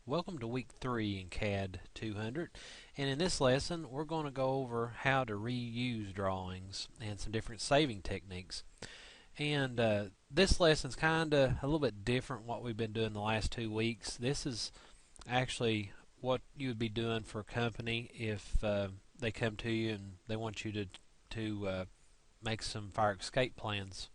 Welcome to week 3 in CAD 200, and in this lesson we're going to go over how to reuse drawings and some different saving techniques. And this lesson's kind of a little bit different from what we've been doing the last 2 weeks. This is actually what you would be doing for a company if they come to you and they want you to make some fire escape plans.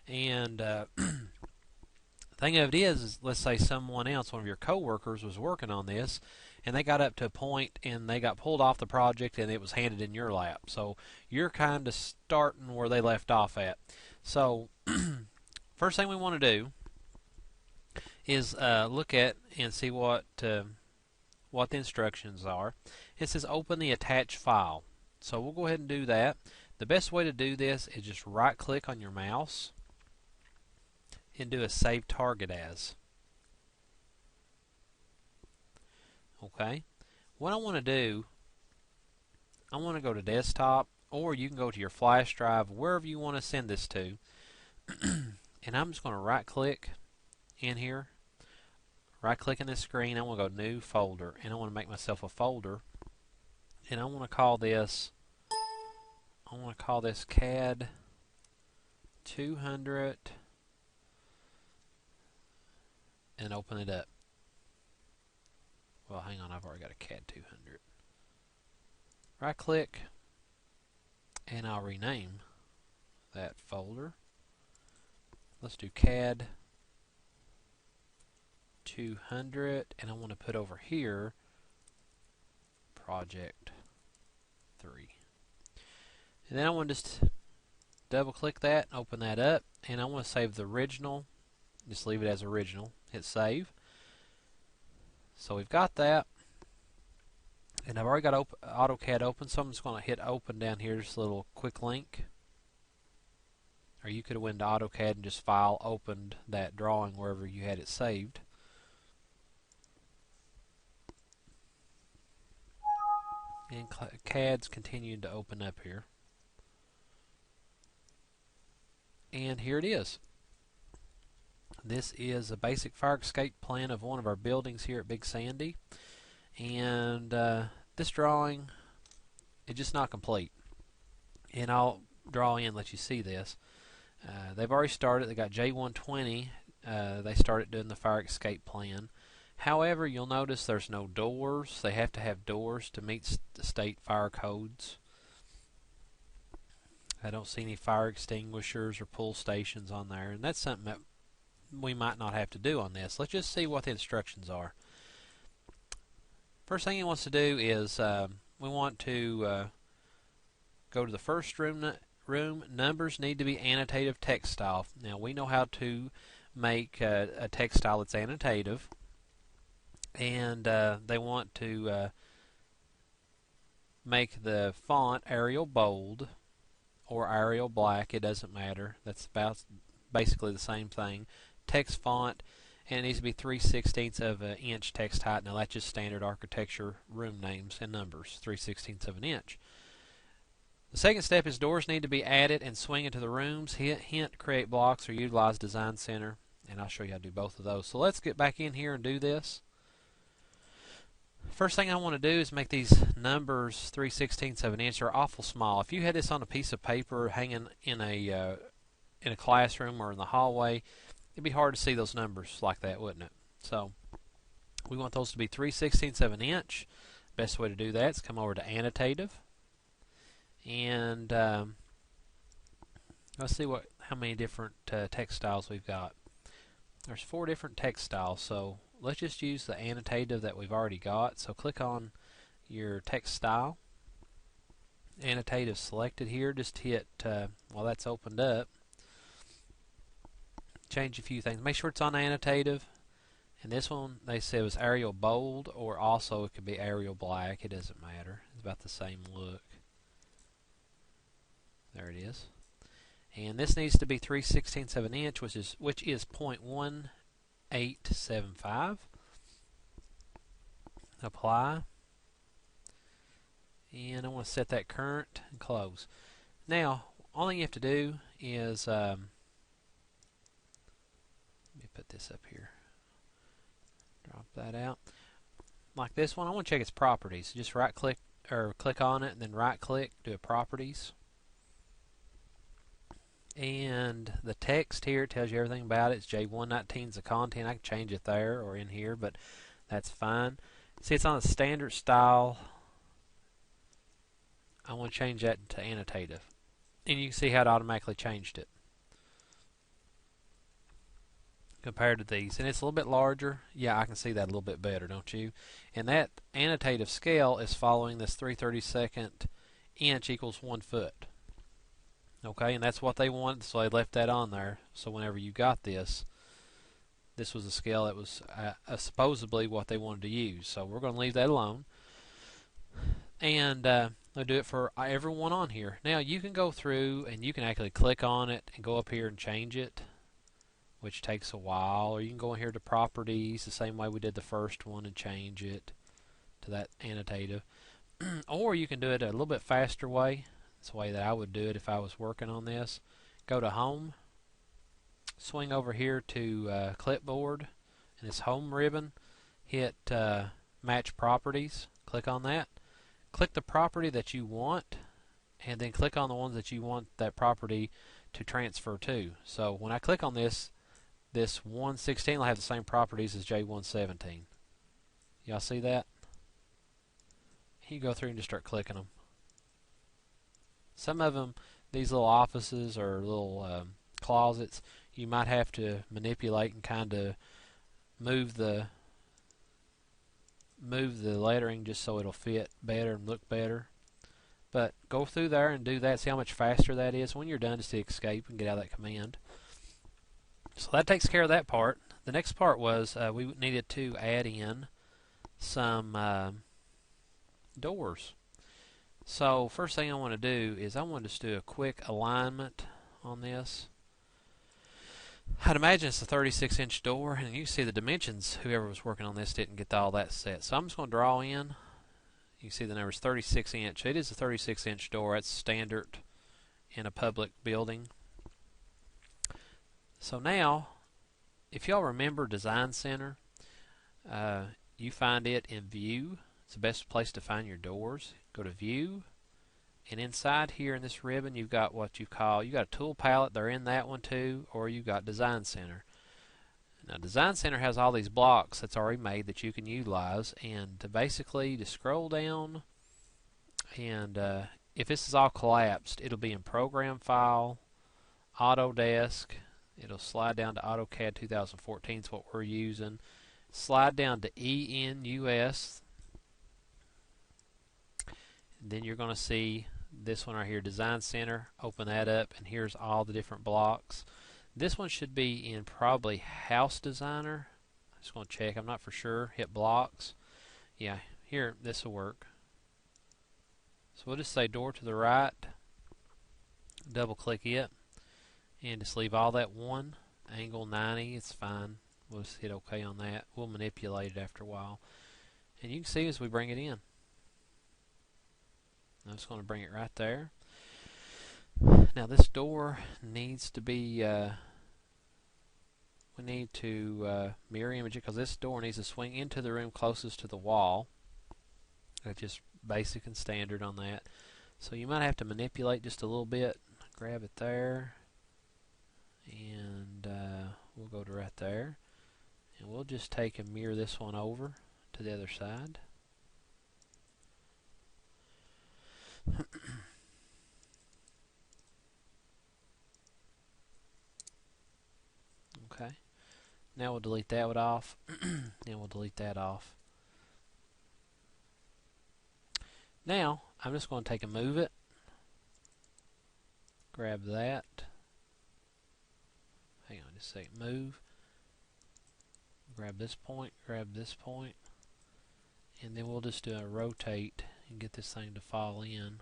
And thing of it is, let's say someone else, one of your coworkers, was working on this, and they got up to a point and they got pulled off the project and it was handed in your lap. So you're kind of starting where they left off at. So first thing we want to do is look at and see what the instructions are. It says open the attached file. So we'll go ahead and do that. The best way to do this is just right click on your mouse and do a save target as. Okay, what I want to do, I want to go to desktop, or you can go to your flash drive, wherever you want to send this to. And I'm just going to right click in here, right click in this screen. I want to go new folder, and I want to make myself a folder, and I want to call this CAD 200 and open it up. Well, hang on, I've already got a CAD 200. Right click, and I'll rename that folder. Let's do CAD 200, and I want to put over here Project 3. And then I want to just double click that, open that up, and I want to save the original. Just leave it as original. Hit save. So we've got that, and I've already got AutoCAD open, so I'm just going to hit open down here, just a little quick link. Or you could have went to AutoCAD and just file opened that drawing wherever you had it saved. And CAD's continuing to open up here. And here it is. This is a basic fire escape plan of one of our buildings here at Big Sandy. And this drawing is just not complete. And I'll draw in and let you see this. They've already started. They got J120. They started doing the fire escape plan. However, you'll notice there's no doors. They have to have doors to meet the state fire codes. I don't see any fire extinguishers or pull stations on there, and that's something that we might not have to do on this. Let's just see what the instructions are. First thing he wants to do is we want to go to the first room. Numbers need to be annotative text style. Now we know how to make a text style that's annotative, and they want to make the font Arial bold or Arial black. It doesn't matter. That's about basically the same thing. Text font, and it needs to be 3/16 of an inch text height. Now that's just standard architecture room names and numbers, 3/16 of an inch. The second step is doors need to be added and swing into the rooms. Hint, create blocks or utilize Design Center, and I'll show you how to do both of those. So let's get back in here and do this. First thing I want to do is make these numbers 3/16 of an inch. They're awful small. If you had this on a piece of paper hanging in a classroom or in the hallway, it'd be hard to see those numbers like that, wouldn't it? So we want those to be 3/16 of an inch. Best way to do that is come over to annotative, and let's see how many different text styles we've got. There's 4 different text styles, so let's just use the annotative that we've already got. So click on your text style, annotative selected here. Just hit while that's opened up. Change a few things. Make sure it's on annotative. And this one, they said, was Arial bold, or also it could be Arial black. It doesn't matter. It's about the same look. There it is. And this needs to be 3/16 of an inch, which is 0.1875. Apply. And I want to set that current and close. Now, all you have to do is let me put this up here. Drop that out. like this one, I want to check its properties. Just right click or click on it and then right click, do a properties. And the text here tells you everything about it. It's J119 is the content. I can change it there or in here, but that's fine. See, it's on the standard style. I want to change that to annotative. And you can see how it automatically changed it compared to these. And it's a little bit larger. Yeah, I can see that a little bit better, don't you? And that annotative scale is following this 3/32 inch equals 1 foot. Okay, and that's what they wanted, so they left that on there. So whenever you got this, this was a scale that was supposedly what they wanted to use. So we're going to leave that alone. And I'll do it for everyone on here. Now you can go through and you can actually click on it and go up here and change it, which takes a while. Or you can go in here to properties the same way we did the first one and change it to that annotative. Or you can do it a little bit faster way. That's the way that I would do it if I was working on this. Go to home, swing over here to clipboard, and this home ribbon, hit match properties, click on that. Click the property that you want, and then click on the ones that you want that property to transfer to. So when I click on this 116 will have the same properties as J117. Y'all see that? You go through and just start clicking them. Some of them, these little offices or little closets, you might have to manipulate and kind of move the lettering just so it'll fit better and look better. But go through there and do that. See how much faster that is. When you're done, just hit escape and get out of that command. So that takes care of that part. The next part was we needed to add in some doors. So first thing I want to do is I want to just do a quick alignment on this. I'd imagine it's a 36-inch door, and you can see the dimensions. Whoever was working on this didn't get all that set. So I'm just going to draw in. You can see the number's 36 inch. It is a 36-inch door. That's standard in a public building. So now, if y'all remember Design Center, you find it in View. It's the best place to find your doors. Go to View, and inside here in this ribbon you've got what you got a tool palette. They're in that one too, or you've got Design Center. Now Design Center has all these blocks that's already made that you can utilize, and to basically just scroll down, and if this is all collapsed, it'll be in Program File, Autodesk. It'll slide down to AutoCAD 2014 is what we're using. Slide down to ENUS. Then you're going to see this one right here, Design Center. Open that up, and here's all the different blocks. This one should be in probably House Designer. I'm just going to check. I'm not for sure. Hit Blocks. Yeah, here, this will work. So we'll just say Door to the Right. Double click it, and just leave all that one. Angle 90. It's fine. We'll just hit OK on that. We'll manipulate it after a while. And you can see as we bring it in. I'm just going to bring it right there. Now this door needs to be, we need to mirror image it, because this door needs to swing into the room closest to the wall. That's just basic and standard on that. So you might have to manipulate just a little bit. Grab it there, and we'll go to right there. And we'll just take and mirror this one over to the other side. Okay. Now we'll delete that one off, and we'll delete that off. Now I'm just going to take and move it. Grab that. Hang on just a second. Move. Grab this point. Grab this point. And then we'll just do a rotate and get this thing to fall in.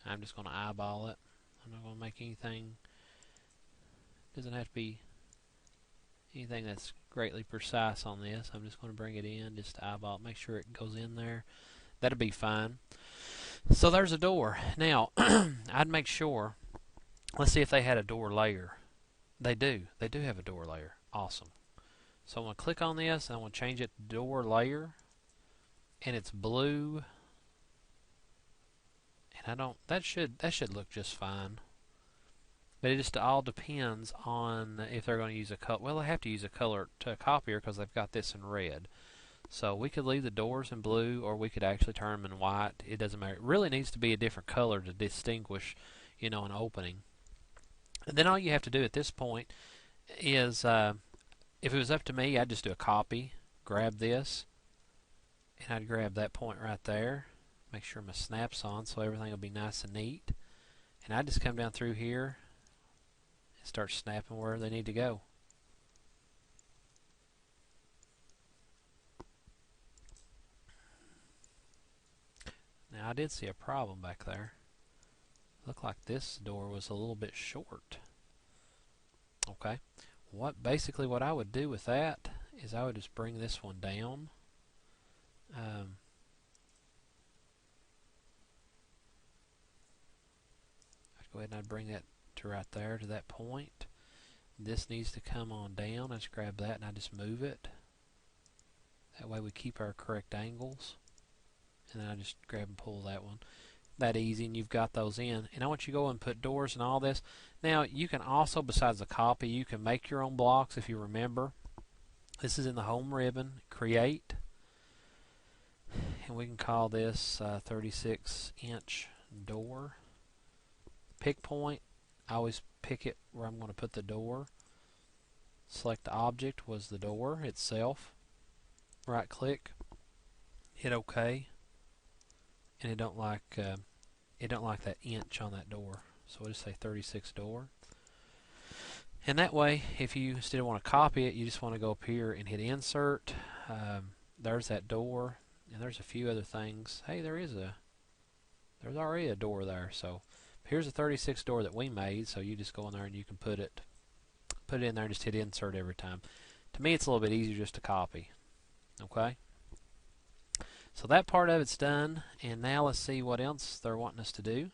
I'm just going to eyeball it. I'm not going to make anything. It doesn't have to be anything that's greatly precise on this. I'm just going to bring it in, just eyeball it, make sure it goes in there. That'll be fine. So there's a door. Now, I'd make sure Let's see if they had a door layer. They do. They do have a door layer. Awesome. So I'm going to click on this and I'm going to change it to door layer. And it's blue. And I don't, that should look just fine. But it just all depends on if they're going to use a color. Well, they have to use a color to copier because they've got this in red. So we could leave the doors in blue, or we could actually turn them in white. It doesn't matter. It really needs to be a different color to distinguish, an opening. And then all you have to do at this point is, if it was up to me, I'd just do a copy, grab this, and I'd grab that point right there. Make sure my snap's on so everything will be nice and neat. And I'd just come down through here and start snapping where they need to go. Now I did see a problem back there. Looked like this door was a little bit short. Okay. Basically what I would do with that is I would just bring this one down. I'd go ahead and I'd bring that to right there to that point. This needs to come on down. I just grab that and I just move it. That way we keep our correct angles. And then I just grab and pull that one. That easy, and you've got those in. And I want you to go and put doors and all this. Now you can also, besides the copy, you can make your own blocks if you remember. This is in the home ribbon, create, and we can call this 36-inch door. Pick point, I always pick it where I'm going to put the door. Select the object was the door itself. Right click, hit OK. And it don't like that inch on that door, so we'll just say 36 door. And that way, if you instead of want to copy it, you just want to go up here and hit insert. There's that door, and there's a few other things. Hey, there's already a door there. So here's a 36 door that we made. So you just go in there and you can put it in there and just hit insert every time. To me, it's a little bit easier just to copy. Okay. So that part of it's done, and now let's see what else they're wanting us to do.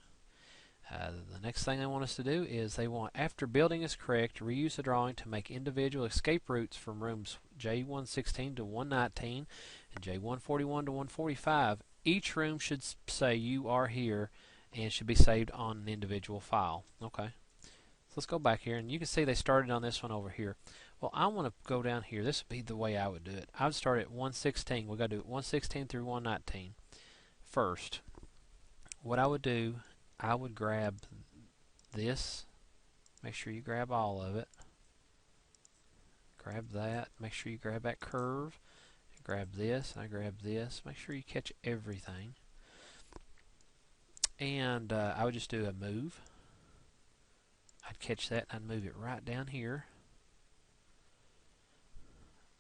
The next thing they want us to do is they want, after building is correct, reuse the drawing to make individual escape routes from rooms J116 to 119 and J141 to 145. Each room should say you are here and should be saved on an individual file. Okay. So let's go back here, and you can see they started on this one over here. Well, I want to go down here. This would be the way I would do it. I would start at 116. We've got to do it 116 through 119 first. What I would do, I would grab this. Make sure you grab all of it. Grab that. Make sure you grab that curve. Grab this, and I grab this. Make sure you catch everything. And I would just do a move. I'd catch that and I'd move it right down here.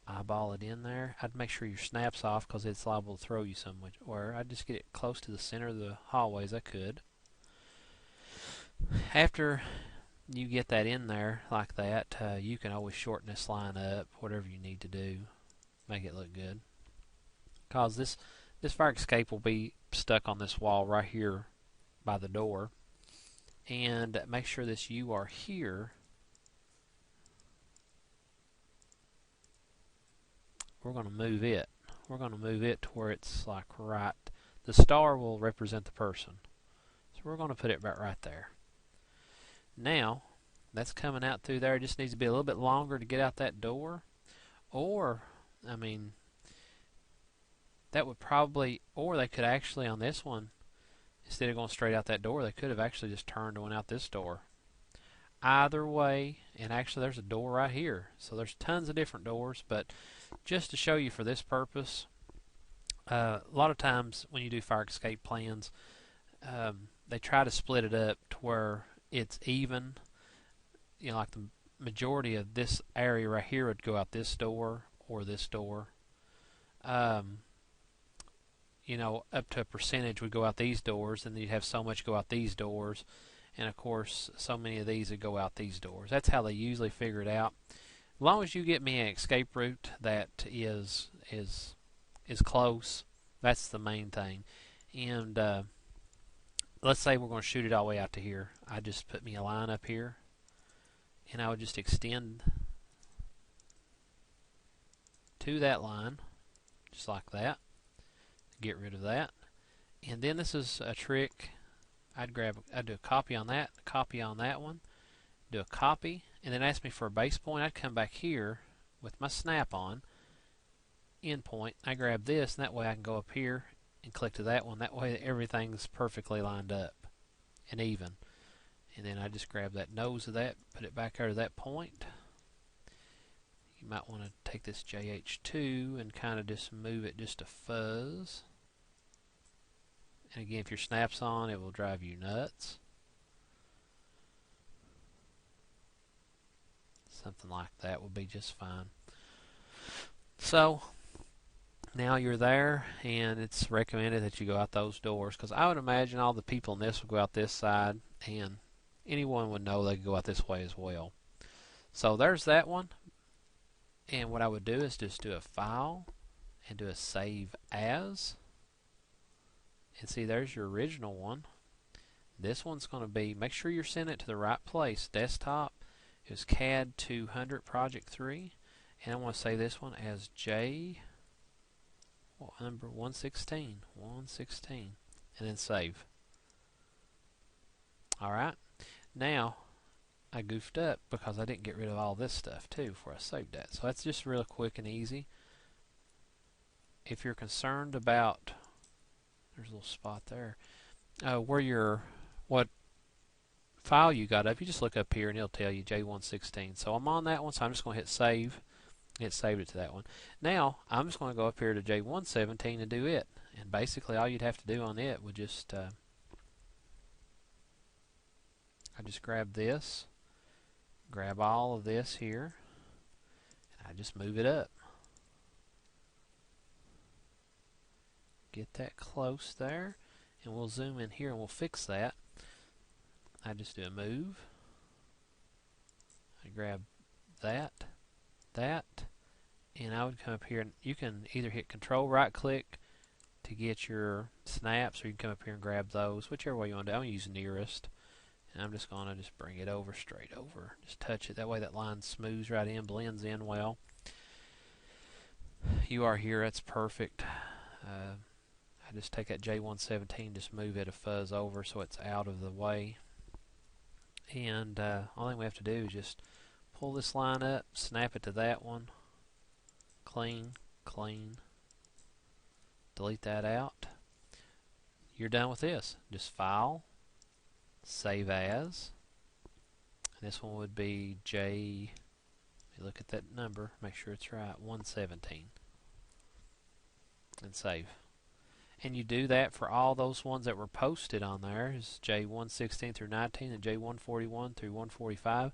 Eyeball it in there. I'd make sure your snap's off because it's liable to throw you somewhere. I'd just get it close to the center of the hallway as I could. After you get that in there like that, you can always shorten this line up, whatever you need to do, make it look good. Because this fire escape will be stuck on this wall right here by the door. And make sure this you are here. We're going to move it. We're going to move it to where it's like right. The star will represent the person. So we're going to put it right there. Now, that's coming out through there. It just needs to be a little bit longer to get out that door. Or, I mean, that would probably, or they could actually on this one, instead of going straight out that door, they could have actually just turned and went out this door. Either way, and actually there's a door right here. So there's tons of different doors, but just to show you for this purpose, a lot of times when you do fire escape plans, they try to split it up to where it's even. You know, like the majority of this area right here would go out this door or this door. You know, up to a percentage would go out these doors, and then you'd have so much go out these doors, and of course so many of these would go out these doors. That's how they usually figure it out. As long as you get me an escape route that is close, that's the main thing. And let's say we're going to shoot it all the way out to here. I just put me a line up here, and I would just extend to that line, just like that. Get rid of that. And then this is a trick. I'd do a copy on that, a copy on that one, do a copy, and then ask me for a base point. I'd come back here with my snap-on endpoint. I grab this, and that way I can go up here and click to that one. That way everything's perfectly lined up and even. And then I just grab that nose of that, put it back over that point. You might want to take this JH2 and kind of just move it just a fuzz. And again, if your snap's on, it will drive you nuts. Something like that will be just fine. So now you're there, and it's recommended that you go out those doors, because I would imagine all the people in this will go out this side, and anyone would know they could go out this way as well. So there's that one. And what I would do is just do a file and do a save as. And see, there's your original one. This one's going to be, make sure you're sending it to the right place. Desktop is CAD 200 Project 3. And I want to save this one as number 116. 116. And then save. Alright. Now, I goofed up because I didn't get rid of all this stuff too before I saved that. So that's just real quick and easy. If you're concerned about, there's a little spot there, what file you got up, you just look up here and it'll tell you J116. So I'm on that one, so I'm just going to hit save. It saved it to that one. Now I'm just going to go up here to J117 and do it. And basically all you'd have to do on it would just I just grab this, grab all of this here, and I just move it up. Get that close there, and we'll zoom in here and we'll fix that. I just do a move. I grab that, and I would come up here, and you can either hit Control right click to get your snaps, or you can come up here and grab those, whichever way you want to do. I'm going to use nearest. And I'm just going to bring it over, straight over. Just touch it. That way that line smooths right in, blends in well. You are here. That's perfect. I just take that J117, just move it a fuzz over so it's out of the way. And all thing we have to do is just pull this line up, snap it to that one. Clean, clean. Delete that out. You're done with this. Just File. Save as. And this one would be J. Look at that number, make sure it's right. 117. And save. And you do that for all those ones that were posted on there. Is J116 through 19 and J141 through 145.